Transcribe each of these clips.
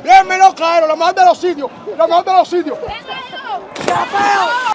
Déjenmelo caer, lo mejor de los sitios. Lo mejor de los sitios. ¡Qué feo!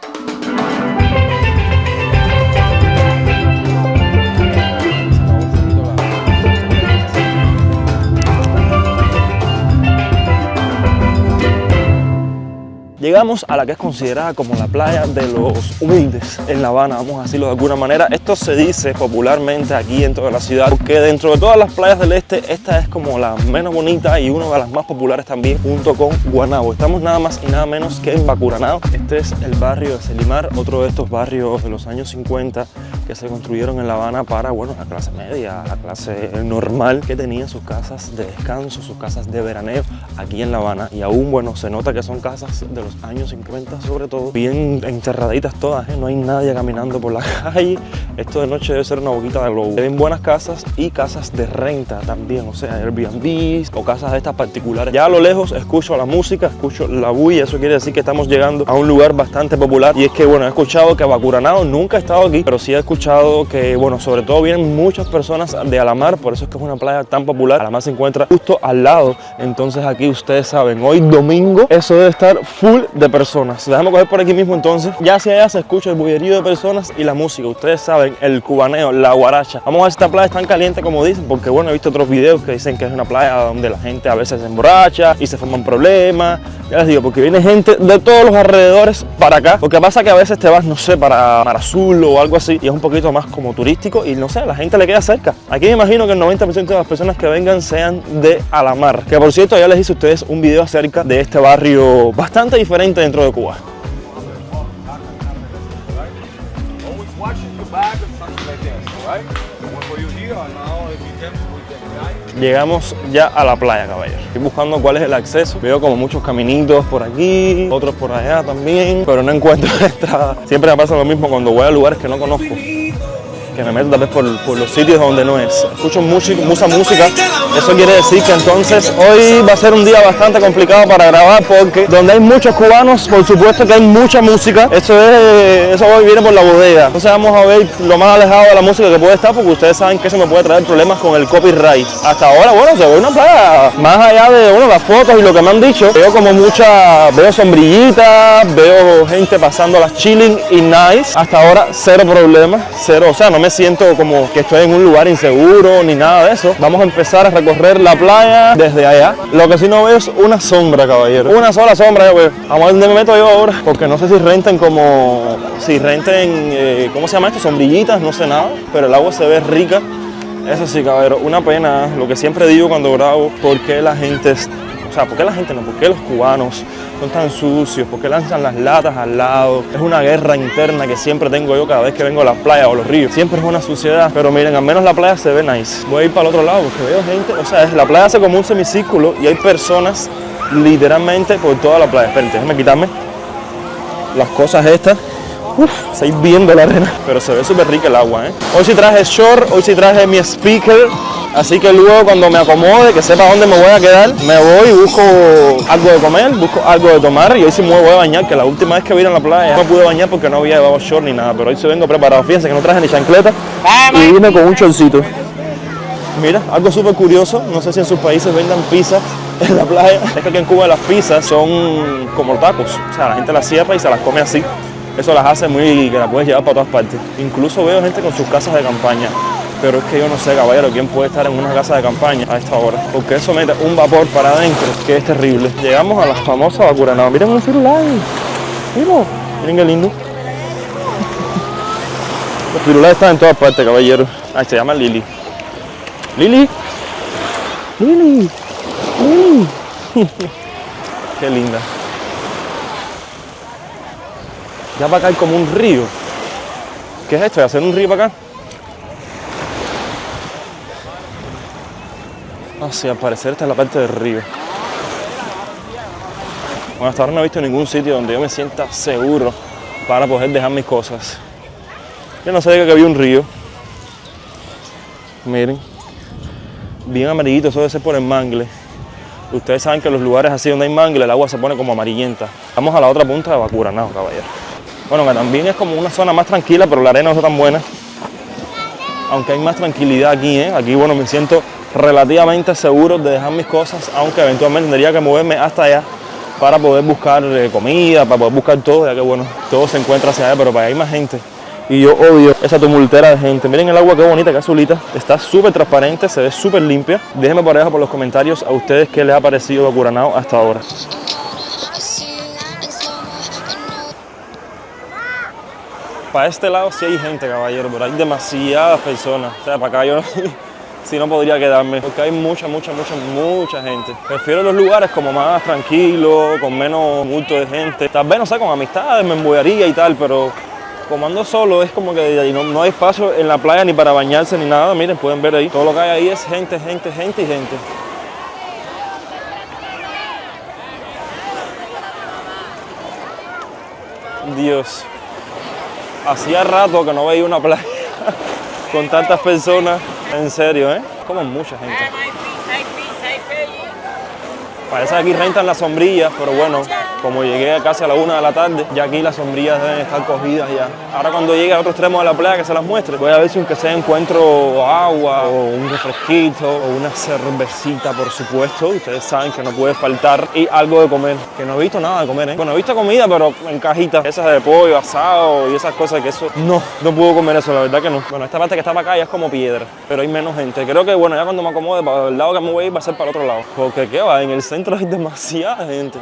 Llegamos a la que es considerada como la playa de los humildes en La Habana, vamos a decirlo de alguna manera. Esto se dice popularmente aquí dentro de la ciudad, porque dentro de todas las playas del este, esta es como la menos bonita y una de las más populares también, junto con Guanabo. Estamos nada más y nada menos que en Bacuranao. Este es el barrio de Selimar, otro de estos barrios de los años 50 que se construyeron en La Habana para, bueno, la clase media, la clase normal, que tenía sus casas de descanso, sus casas de veraneo aquí en La Habana. Y aún, bueno, se nota que son casas de los años 50 sobre todo, bien encerraditas todas, no hay nadie caminando por la calle. Esto de noche debe ser una boquita de globo. Se ven buenas casas y casas de renta también, o sea, Airbnb o casas de estas particulares. Ya a lo lejos escucho la música, escucho la bulla, eso quiere decir que estamos llegando a un lugar bastante popular. Y es que, bueno, he escuchado que Bacuranao, nunca he estado aquí, pero sí he escuchado que, bueno, sobre todo vienen muchas personas de Alamar, por eso es que es una playa tan popular. Alamar se encuentra justo al lado, entonces aquí ustedes saben, hoy domingo, eso debe estar full de personas. Dejamos coger por aquí mismo entonces. Ya hacia allá se escucha el bullerío de personas y la música. Ustedes saben, el cubaneo, la guaracha. Vamos a ver si esta playa es tan caliente como dicen, porque bueno, he visto otros videos que dicen que es una playa donde la gente a veces se emborracha y se forman problemas. Ya les digo, porque viene gente de todos los alrededores para acá. Lo que pasa es que a veces te vas, no sé, para Mar Azul o algo así, y es un poquito más como turístico y no sé, la gente le queda cerca. Aquí me imagino que el 90% de las personas que vengan sean de Alamar. Que por cierto, ya les hice a ustedes un video acerca de este barrio bastante diferente dentro de Cuba. Llegamos ya a la playa, caballero. Estoy buscando cuál es el acceso. Veo como muchos caminitos por aquí, otros por allá también, pero no encuentro entrada. Siempre me pasa lo mismo cuando voy a lugares que no conozco, que me meto tal vez por los sitios donde no es. Escucho mucha música, eso quiere decir que entonces hoy va a ser un día bastante complicado para grabar, porque donde hay muchos cubanos, por supuesto que hay mucha música. Eso hoy viene por la bodega. Entonces vamos a ver lo más alejado de la música que puede estar, porque ustedes saben que eso me puede traer problemas con el copyright. Hasta ahora, bueno, se ve una playa, más allá de, bueno, las fotos y lo que me han dicho, veo como veo sombrillitas, veo gente pasando las chilling y nice. Hasta ahora cero problemas, cero, o sea, no me siento como que estoy en un lugar inseguro ni nada de eso. Vamos a empezar a recorrer la playa desde allá. Lo que sí no veo es una sombra, caballero. Una sola sombra yo veo. Vamos a ver dónde me meto yo ahora, porque no sé si renten ¿cómo se llama esto? Sombrillitas, no sé nada, pero el agua se ve rica. Eso sí, caballero, una pena, lo que siempre digo cuando grabo, ¿por qué la gente ¿por qué los cubanos son tan sucios? ¿Por qué lanzan las latas al lado? Es una guerra interna que siempre tengo yo cada vez que vengo a las playas o los ríos. Siempre es una suciedad, pero miren, al menos la playa se ve nice. Voy a ir para el otro lado porque veo gente, o sea, la playa hace como un semicírculo y hay personas literalmente por toda la playa. Esperen, déjenme quitarme las cosas estas. Estáis viendo la arena, pero se ve súper rica el agua, Hoy sí traje short, hoy sí traje mi speaker, así que luego cuando me acomode, que sepa dónde me voy a quedar, me voy y busco algo de comer, busco algo de tomar, y hoy sí me voy a bañar, que la última vez que vine a la playa no me pude bañar porque no había llevado short ni nada, pero hoy sí vengo preparado. Fíjense que no traje ni chancleta y vine con un chorcito. Mira, algo súper curioso, no sé si en sus países vendan pizzas en la playa, es que aquí en Cuba las pizzas son como tacos, o sea, la gente las cierra y se las come así. Eso las hace que las puedes llevar para todas partes. Incluso veo gente con sus casas de campaña. Pero es que yo no sé, caballero, quién puede estar en una casa de campaña a esta hora. Porque eso mete un vapor para adentro, que es terrible. Llegamos a la famosa Bacuranao. Miren un firulais. Miren qué lindo. Los firulais están en todas partes, caballero. Ay, se llama Lili. Lili. Lili. Lili. Qué linda. Ya para acá hay como un río. ¿Qué es esto? ¿De hacer un río para acá? Ah, sí, al parecer esta es la parte del río. Bueno, hasta ahora no he visto ningún sitio donde yo me sienta seguro para poder dejar mis cosas. Yo no sabía que había un río. Miren. Bien amarillito, eso debe ser por el mangle. Ustedes saben que en los lugares así donde hay mangle, el agua se pone como amarillenta. Vamos a la otra punta de Bacuranao, caballero. Bueno, que también es como una zona más tranquila, pero la arena no está tan buena. Aunque hay más tranquilidad aquí, Aquí, bueno, me siento relativamente seguros de dejar mis cosas, aunque eventualmente tendría que moverme hasta allá para poder buscar comida, para poder buscar todo, ya que bueno, todo se encuentra hacia allá, pero para allá hay más gente. Y yo odio esa tumultera de gente. Miren el agua, qué bonita, qué azulita. Está súper transparente, se ve súper limpia. Déjenme por abajo por los comentarios a ustedes qué les ha parecido Curanao hasta ahora. Para este lado sí hay gente, caballero, pero hay demasiadas personas. O sea, para acá yo no, si no podría quedarme, porque hay mucha gente. Prefiero los lugares como más tranquilos, con menos multo de gente. Tal vez, no sé, con amistades me embollaría y tal, pero como ando solo es como que no hay espacio en la playa ni para bañarse ni nada. Miren, pueden ver ahí, todo lo que hay ahí es gente y gente. Dios, hacía rato que no veía una playa con tantas personas, en serio, como mucha gente. Parece que aquí rentan las sombrillas, pero bueno, como llegué casi a la 1 de la tarde, ya aquí las sombrillas deben estar cogidas ya. Ahora cuando llegue a otro extremo de la playa que se las muestre, voy a ver si aunque sea encuentro agua o un refresquito o una cervecita, por supuesto. Ustedes saben que no puede faltar, y algo de comer, que no he visto nada de comer, Bueno, he visto comida, pero en cajitas, esas de pollo asado y esas cosas, que eso no puedo comer eso, la verdad que no. Bueno, esta parte que está para acá ya es como piedra, pero hay menos gente. Creo que bueno, ya cuando me acomode para el lado que me voy a ir va a ser para el otro lado, porque qué va, en el centro hay demasiada gente.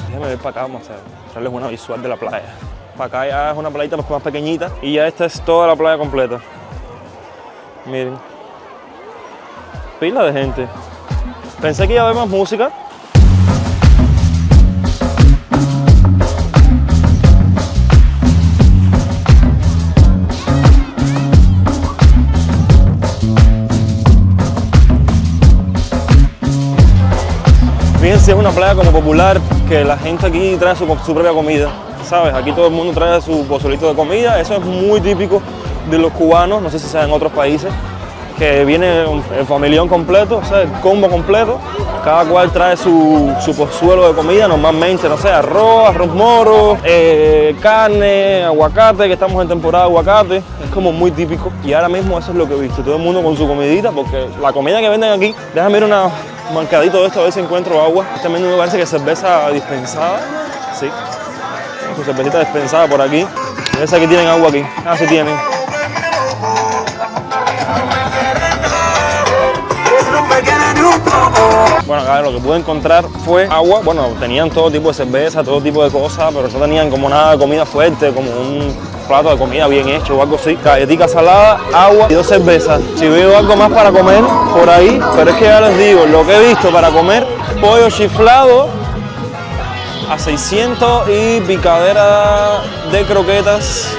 Déjenme ver para acá, vamos a hacerles una visual de la playa. Para acá ya es una playita más pequeñita y ya esta es toda la playa completa. Miren, pila de gente. Pensé que iba a haber más música. Fíjense, es una playa como popular, que la gente aquí trae su propia comida, ¿sabes? Aquí todo el mundo trae su pozolito de comida. Eso es muy típico de los cubanos, no sé si sea en otros países, que viene el familión completo, o sea, el combo completo. Cada cual trae su pozuelo de comida, normalmente, no sé, arroz moro, carne, aguacate, que estamos en temporada de aguacate. Es como muy típico, y ahora mismo eso es lo que he visto, todo el mundo con su comidita, porque la comida que venden aquí, déjame ir una mancadito de esto, a ver si encuentro agua. Este menú me parece que es cerveza dispensada, sí, su cervecita dispensada por aquí. Esa que tienen agua aquí, sí tienen. Bueno, acá lo que pude encontrar fue agua. Bueno, tenían todo tipo de cerveza, todo tipo de cosas, pero no tenían como nada de comida fuerte, como un plato de comida bien hecho o algo así. Galletica salada, agua y 2 cervezas. Si veo algo más para comer por ahí, pero es que ya les digo, lo que he visto para comer, pollo chiflado a 600 y picadera de croquetas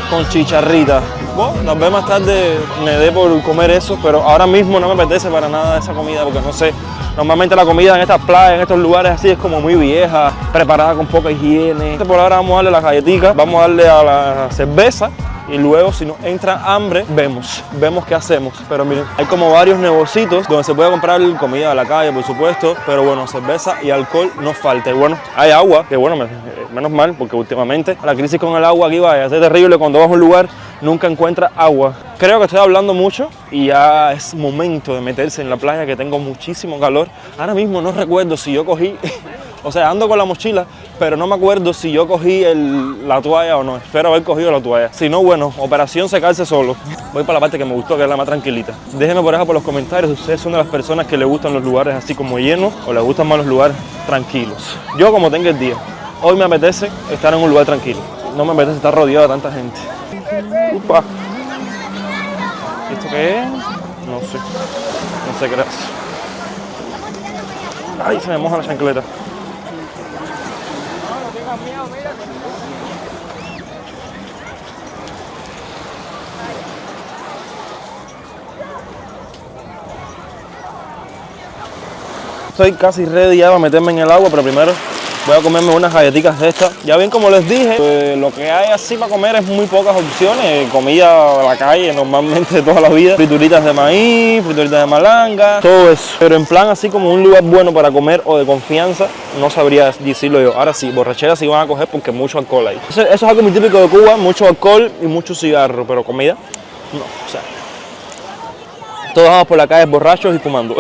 con chicharrita. Bueno, tal vez más tarde me dé por comer eso, pero ahora mismo no me apetece para nada esa comida, porque no sé, normalmente la comida en estas playas, en estos lugares así, es como muy vieja, preparada con poca higiene. Por ahora vamos a darle las galletitas, vamos a darle a la cerveza, y luego si nos entra hambre, vemos qué hacemos. Pero miren, hay como varios negocios donde se puede comprar comida de la calle, por supuesto, pero bueno, cerveza y alcohol no falta. Y bueno, hay agua, que bueno, menos mal, porque últimamente la crisis con el agua aquí va a ser terrible. Cuando vas a un lugar nunca encuentras agua. Creo que estoy hablando mucho y ya es momento de meterse en la playa, que tengo muchísimo calor. Ahora mismo no recuerdo si yo cogí, o sea, ando con la mochila, pero no me acuerdo si yo cogí la toalla o no. Espero haber cogido la toalla. Si no, bueno, operación secarse solo. Voy para la parte que me gustó, que es la más tranquilita. Déjenme por abajo por los comentarios si ustedes son de las personas que les gustan los lugares así como llenos o les gustan más los lugares tranquilos. Yo, como tenga el día, hoy me apetece estar en un lugar tranquilo. No me apetece estar rodeado de tanta gente. Upa. ¿Esto qué es? No sé qué es. Ay, se me moja la chancleta. Estoy casi ready ya para meterme en el agua, pero primero Voy a comerme unas galletitas de estas. Ya bien, como les dije, lo que hay así para comer es muy pocas opciones. Comida de la calle normalmente toda la vida. Frituritas de maíz, frituritas de malanga, todo eso. Pero en plan así como un lugar bueno para comer o de confianza, no sabría decirlo yo. Ahora sí, borracheras sí van a coger porque mucho alcohol hay. Eso es algo muy típico de Cuba, mucho alcohol y mucho cigarro, pero comida, no, o sea. Todos vamos por la calle borrachos y fumando.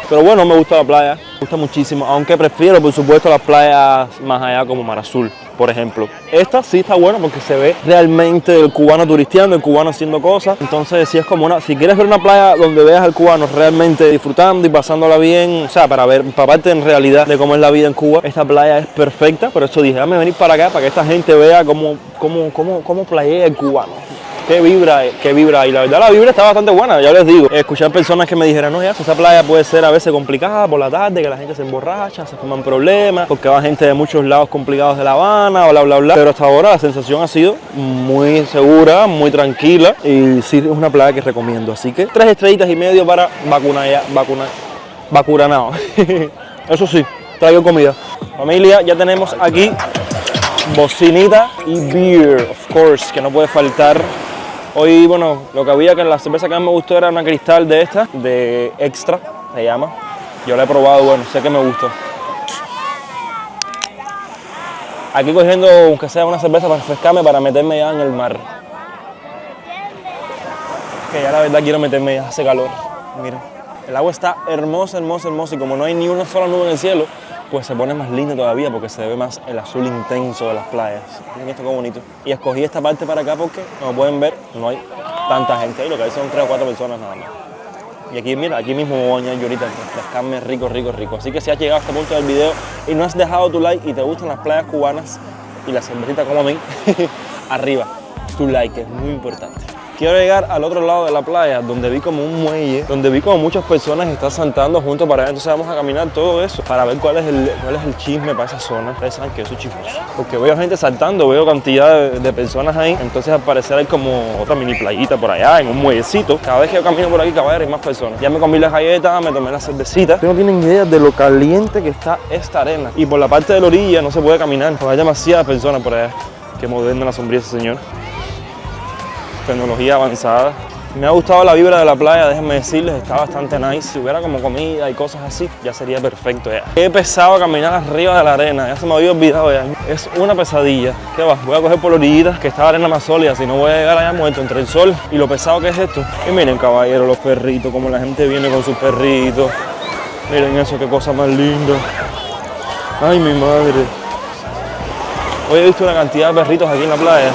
Pero bueno, me gusta la playa, me gusta muchísimo, aunque prefiero por supuesto las playas más allá como Mar Azul, por ejemplo. Esta sí está buena porque se ve realmente el cubano turisteando, el cubano haciendo cosas. Entonces sí es como una, si quieres ver una playa donde veas al cubano realmente disfrutando y pasándola bien, o sea, para parte en realidad de cómo es la vida en Cuba, esta playa es perfecta. Por eso dije, déjame venir para acá para que esta gente vea cómo playea el cubano. Qué vibra, y la verdad la vibra está bastante buena, ya les digo. Escuchar personas que me dijeran, no, ya, esa playa puede ser a veces complicada por la tarde, que la gente se emborracha, se forman problemas, porque va gente de muchos lados complicados de La Habana, bla, bla, bla. Pero hasta ahora la sensación ha sido muy segura, muy tranquila, y sí es una playa que recomiendo. Así que 3 estrellitas y medio para Bacuranao. Eso sí, traigo comida. Familia, ya tenemos aquí bocinita y beer, of course, que no puede faltar. Hoy, bueno, lo que había, que la cerveza que más me gustó era una Cristal de esta, de Extra, se llama. Yo la he probado, bueno, sé que me gustó. Aquí cogiendo, aunque sea una cerveza para refrescarme, para meterme ya en el mar. Que ya la verdad quiero meterme, ya hace calor. Miren, el agua está hermosa, hermosa, hermosa, y como no hay ni una sola nube en el cielo, pues se pone más linda todavía porque se ve más el azul intenso de las playas. Miren esto qué bonito. Y escogí esta parte para acá porque, como pueden ver, no hay tanta gente ahí, lo que hay son 3 o 4 personas nada más. Y aquí, mira, aquí mismo me voy a bañar yo ahorita, refrescarme rico, rico, rico. Así que si has llegado a este punto del video y no has dejado tu like y te gustan las playas cubanas y la cervecita como a mí, arriba, tu like es muy importante. Quiero llegar al otro lado de la playa, donde vi como un muelle, donde vi como muchas personas están saltando juntos para allá. Entonces vamos a caminar todo eso para ver cuál es el chisme para esa zona. Ustedes saben que yo soy chismoso, porque veo gente saltando, veo cantidad de personas ahí. Entonces al parecer hay como otra mini playita por allá, en un muellecito. Cada vez que yo camino por aquí, caballero, hay más personas. Ya me comí las galletas, me tomé la cervecita. Ustedes no tienen idea de lo caliente que está esta arena. Y por la parte de la orilla no se puede caminar, porque hay demasiadas personas por allá. Qué moderna la sombrilla ese señor. Tecnología avanzada. Me ha gustado la vibra de la playa, déjenme decirles, está bastante nice. Si hubiera como comida y cosas así, ya sería perfecto ya. He pesado caminar arriba de la arena, ya se me había olvidado ya. Es una pesadilla. ¿Qué va? Voy a coger por la orillita, que está la arena más sólida, si no voy a llegar allá muerto entre el sol y lo pesado que es esto. Y miren, caballero, los perritos, como la gente viene con sus perritos. Miren eso, qué cosa más linda. Ay, mi madre. Hoy he visto una cantidad de perritos aquí en la playa.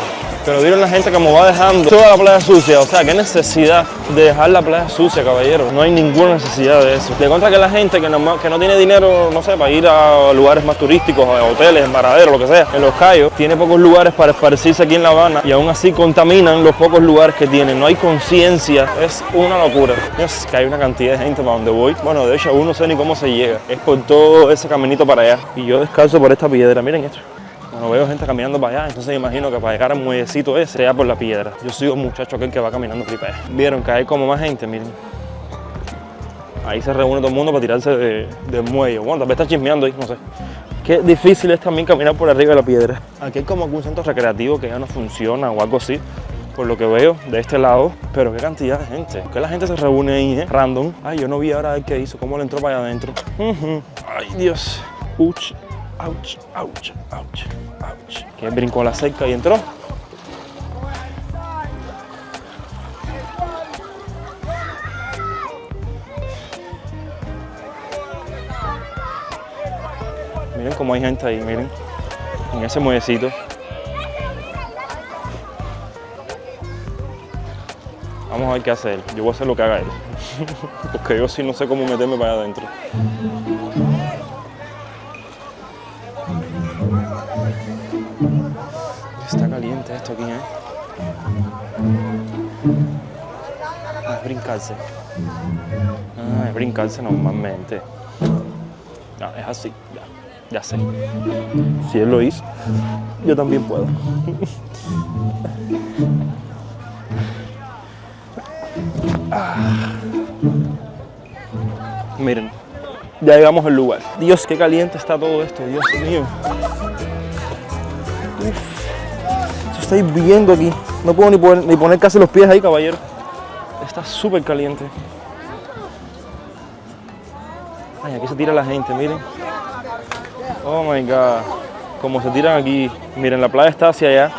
Pero vieron la gente como va dejando toda la playa sucia. O sea, qué necesidad de dejar la playa sucia, caballero. No hay ninguna necesidad de eso. De contra que la gente que no tiene dinero, no sé, para ir a lugares más turísticos, a hoteles, en Varadero, lo que sea, en Los Cayos, tiene pocos lugares para esparcirse aquí en La Habana y aún así contaminan los pocos lugares que tienen. No hay conciencia. Es una locura. Es que hay una cantidad de gente para donde voy. Bueno, de hecho, aún no sé ni cómo se llega. Es por todo ese caminito para allá. Y yo descalzo por esta piedra. Miren esto. Bueno, veo gente caminando para allá, entonces me imagino que para llegar al muellecito ese, sea por la piedra. Yo soy un muchacho aquel que va caminando por allá. Vieron que hay como más gente, miren. Ahí se reúne todo el mundo para tirarse del muelle. Bueno, tal vez está chismeando ahí, no sé. Qué difícil es también caminar por arriba de la piedra. Aquí hay como algún centro recreativo que ya no funciona o algo así, por lo que veo de este lado. Pero qué cantidad de gente. ¿Por qué la gente se reúne ahí, random? Ay, yo no vi ahora el que hizo, cómo le entró para allá adentro. Ay, Dios. Uch. Ouch, ouch, ouch, ouch. Que brincó la cerca y entró. Miren cómo hay gente ahí, miren. En ese muellecito. Vamos a ver qué hace él. Yo voy a hacer lo que haga él. Porque yo sí no sé cómo meterme para allá adentro. Está caliente esto aquí, ¿eh? Es brincarse. Es brincarse normalmente. No, es así, ya sé. Si él lo hizo, yo también puedo. Miren, Ya llegamos al lugar. Dios, qué caliente está todo esto, Dios mío. Uf, eso está hirviendo aquí. No puedo ni poner casi los pies ahí, caballero. Está súper caliente. Ay, aquí se tira la gente, miren. Oh my God. Como se tiran aquí. Miren, la playa está hacia allá.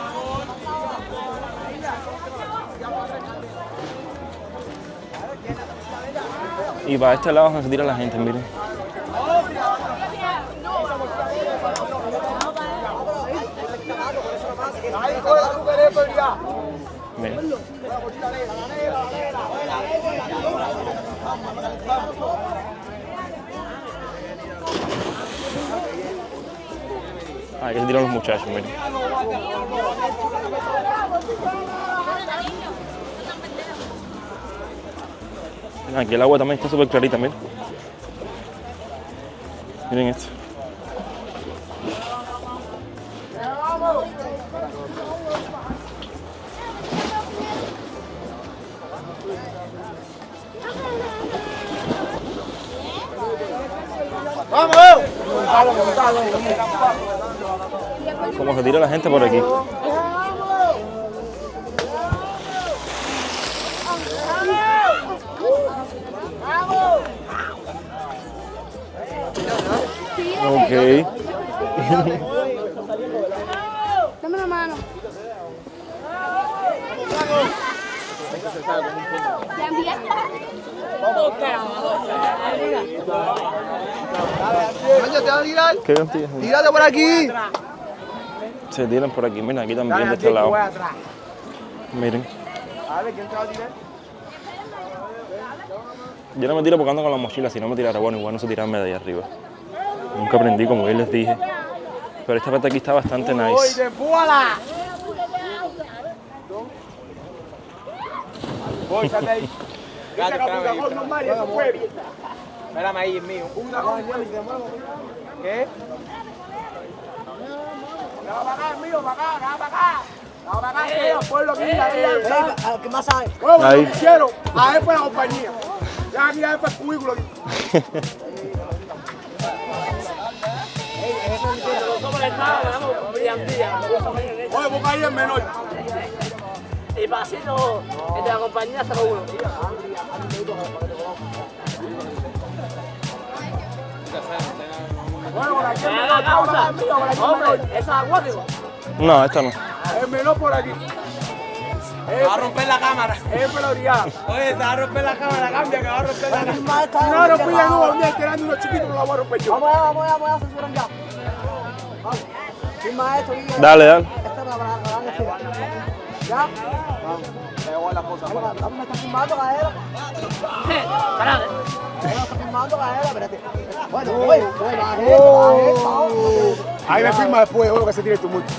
Y para este lado se tira la gente, miren. Miren. Ah, aquí se tiran los muchachos, miren. Aquí el agua también está súper clarita, miren. Miren esto. Como se tira la gente por aquí. Ok. Dame la mano. ¿Ya enviaste? ¿Qué cantidad? ¡Tírate por aquí! Se tiran por aquí, miren, aquí también de este lado. Miren. ¿Quién te va a tirar? Yo no me tiro porque ando con la mochila, si no me tirara, bueno, igual no se tirarme de ahí arriba. Nunca aprendí, como bien les dije. Pero esta parte aquí está bastante nice. ¡Empújala! Voy, sal de ahí. Espérame ahí, es mío. ¿Qué? Va para acá, es mío, para acá, para acá. Va para acá, pueblo, ¿qué más sabes? Ahí. Quiero, a él fue la compañía. Ya aquí a él fue el cubículo. Oye, busca ahí el menor. Y pasito, el de la compañía 01. Bueno, por aquí el menor. Hombre, esa es acuático. No, esta no. El menor por aquí. Va a romper la cámara. Es prioridad. Oye, te va a romper la cámara, cambia que va a romper la cámara. Si no rompí de nuevo, un día quedando unos chiquitos, me lo voy a romper yo. Vamos a censurar ya. Vamos. Firma esto y Dale, dale. esta para decir. ¿Ya? Vamos. Me está filmando, Gaela. Espérate. Me está filmando, Gaela, espérate. Bueno, Ahí me firma después, lo que se tire tu multa.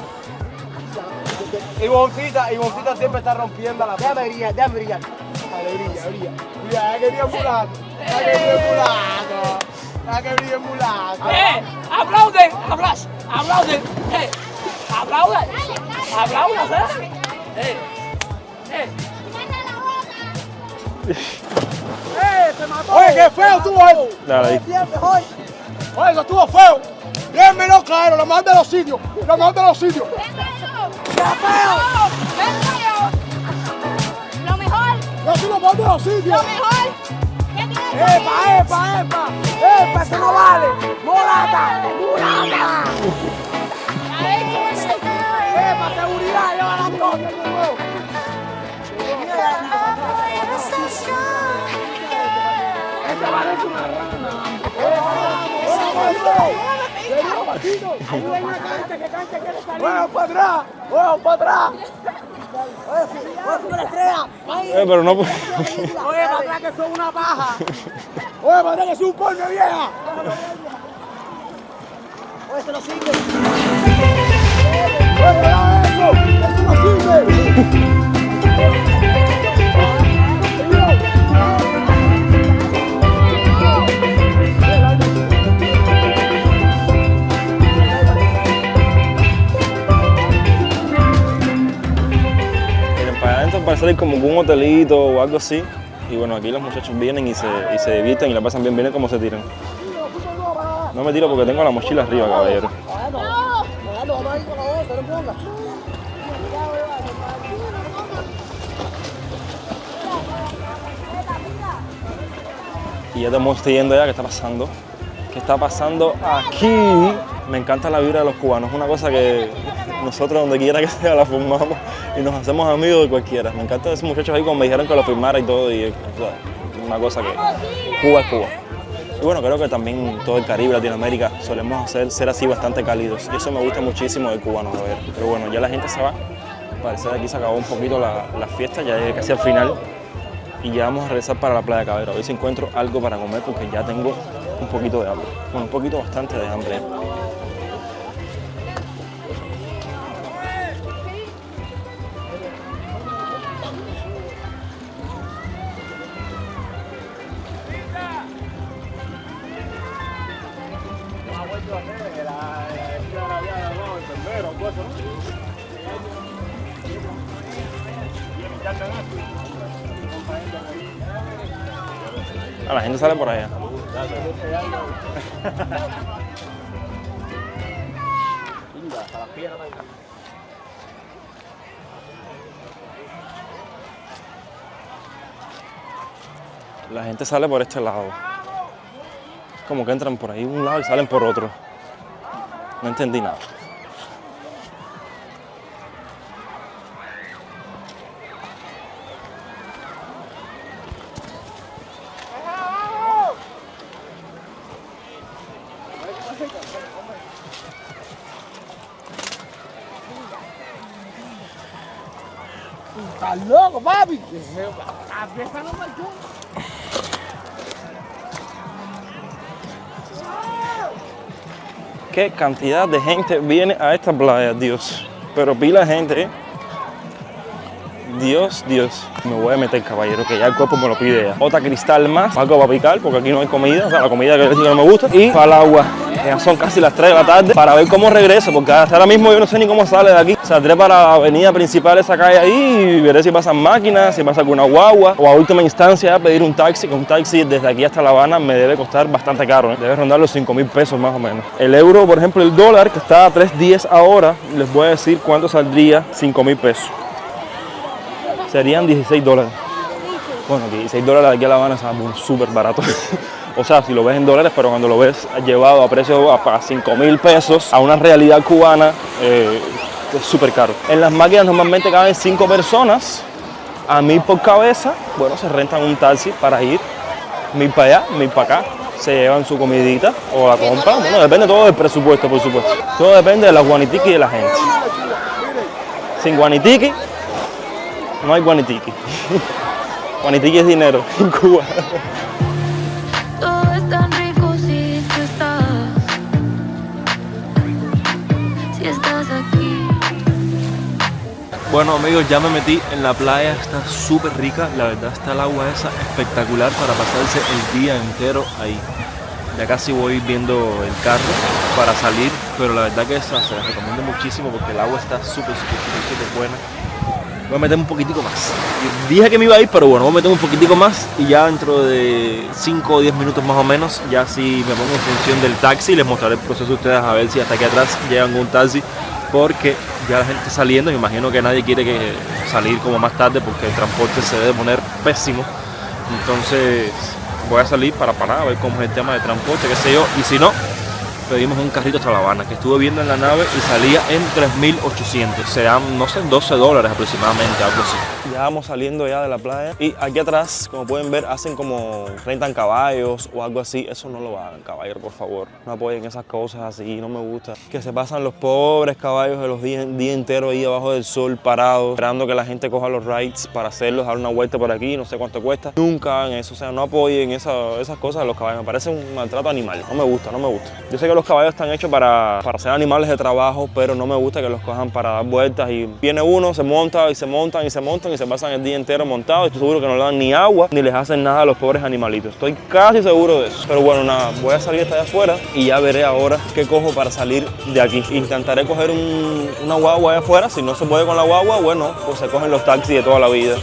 Ivoncita siempre está rompiendo la déjame brillar. Brilla. Mira, que brilla el mulato. Que brilla el mulato. Que brilla el mulato. ¡Aplauden! ¡Aplauden! ¡Aplauden! ¡Aplauden! ¡Se mató! Oye, qué feo estuvo eso. Dale ahí. Oye, eso estuvo feo. Bien menos claro, lo mejor de los sitios. Lo mejor de los sitios. Lo mejor, Yo soy lo mejor de los sitios. lo mejor. ¿Qué tienes? ¡Epa! ¡Eso no vale! ¡Morata! ¡Epa, seguridad! ¡Lleva la torta! ¡Esta parece una rana! ¡Ayúdenme a cancha, que quiere salir! ¡Juega para atrás! Pero no. Oye, para atrás que son una paja. Oye, para atrás que son un coño vieja. Oye, se lo sigue. Oye, mira eso. Eso no sirve. Para salir como un hotelito o algo así. Y bueno, aquí los muchachos vienen y se divierten y la pasan bien como se tiran. No me tiro porque tengo la mochila arriba, caballero. Vamos a ir con la otra, no ponga. Y ya te estoy yendo ya, ¿qué está pasando? ¿Qué está pasando aquí? Me encanta la vibra de los cubanos, es una cosa que nosotros donde quiera que sea la formamos y nos hacemos amigos de cualquiera. Me encantan esos muchachos ahí cuando me dijeron que lo firmara y todo, y o sea, una cosa que Cuba es Cuba. Y bueno, creo que también todo el Caribe, Latinoamérica, solemos ser así bastante cálidos y eso me gusta muchísimo del cubano, a ver. Pero bueno, ya la gente se va, parece que aquí se acabó un poquito la fiesta, ya es casi al final. Y ya vamos a regresar para la playa Cabero, a ver si encuentro algo para comer porque ya tengo un poquito de hambre. Bueno, un poquito bastante de hambre. La gente sale por allá. La gente sale por este lado. Es como que entran por ahí un lado y salen por otro. No entendí nada. ¡Estás loco, papi! Qué cantidad de gente viene a esta playa, Dios. Pero pila de gente, ¿eh? Dios, Dios. Me voy a meter, caballero, que ya el cuerpo me lo pide ya. Otra cristal más, algo para picar, porque aquí no hay comida, o sea, la comida que les digo no me gusta. Y para el agua, ya son casi las 3 de la tarde, para ver cómo regreso, porque hasta ahora mismo yo no sé ni cómo sale de aquí. Saldré para la avenida principal, esa calle ahí, y veré si pasan máquinas, si pasa alguna guagua, o a última instancia pedir un taxi, que un taxi desde aquí hasta La Habana me debe costar bastante caro, ¿eh? Debe rondar los 5.000 pesos más o menos. El euro, por ejemplo, el dólar, que está a 3.10 ahora, les voy a decir cuánto saldría 5.000 pesos. Serían 16 dólares. Bueno, 16 dólares de aquí a La Habana es súper barato. O sea, si lo ves en dólares, pero cuando lo ves llevado a precio a 5.000 pesos, a una realidad cubana, es súper caro. En las máquinas normalmente caben 5 personas, a 1.000 por cabeza. Bueno, se rentan un taxi para ir 1.000 para allá, 1.000 para acá. Se llevan su comidita o la compran. Bueno, depende todo del presupuesto, por supuesto. Todo depende de la guanitiqui y de la gente. Sin guanitiqui, no hay guanitiqui. Guanitiqui es dinero en Cuba. Todo es tan rico si tú estás, si estás aquí. Bueno amigos, ya me metí en la playa, está súper rica, la verdad está el agua esa espectacular para pasarse el día entero ahí. Ya casi voy viendo el carro para salir, pero la verdad que esa se la recomiendo muchísimo porque el agua está súper buena. Voy a meter un poquitico más. Dije que me iba a ir, pero bueno, voy a meter un poquitico más y ya dentro de 5 o 10 minutos más o menos, ya sí me pongo en función del taxi, les mostraré el proceso a ustedes a ver si hasta aquí atrás llegan un taxi, porque ya la gente está saliendo, me imagino que nadie quiere salir como más tarde porque el transporte se debe poner pésimo. Entonces voy a salir para nada, a ver cómo es el tema de transporte, qué sé yo, y si no, pedimos un carrito hasta La Habana, que estuve viendo en la nave y salía en 3.800, serán, no sé, 12 dólares aproximadamente, algo así. Ya vamos saliendo ya de la playa y aquí atrás, como pueden ver, hacen como, rentan caballos o algo así. Eso no lo hagan, caballero, por favor. No apoyen esas cosas así, no me gusta. Que se pasan los pobres caballos de los días enteros ahí abajo del sol, parados, esperando que la gente coja los rides para hacerlos, dar una vuelta por aquí, no sé cuánto cuesta. Nunca hagan eso, o sea, no apoyen esas cosas de los caballos. Me parece un maltrato animal, no me gusta, no me gusta. Yo sé que los caballos están hechos para ser animales de trabajo, pero no me gusta que los cojan para dar vueltas y viene uno, se monta y se montan y se montan y se pasan el día entero montados. Estoy seguro que no le dan ni agua ni les hacen nada a los pobres animalitos. Estoy casi seguro de eso. Pero bueno, nada, voy a salir hasta allá afuera y ya veré ahora qué cojo para salir de aquí. Intentaré coger una guagua allá afuera. Si no se puede con la guagua, bueno, pues se cogen los taxis de toda la vida.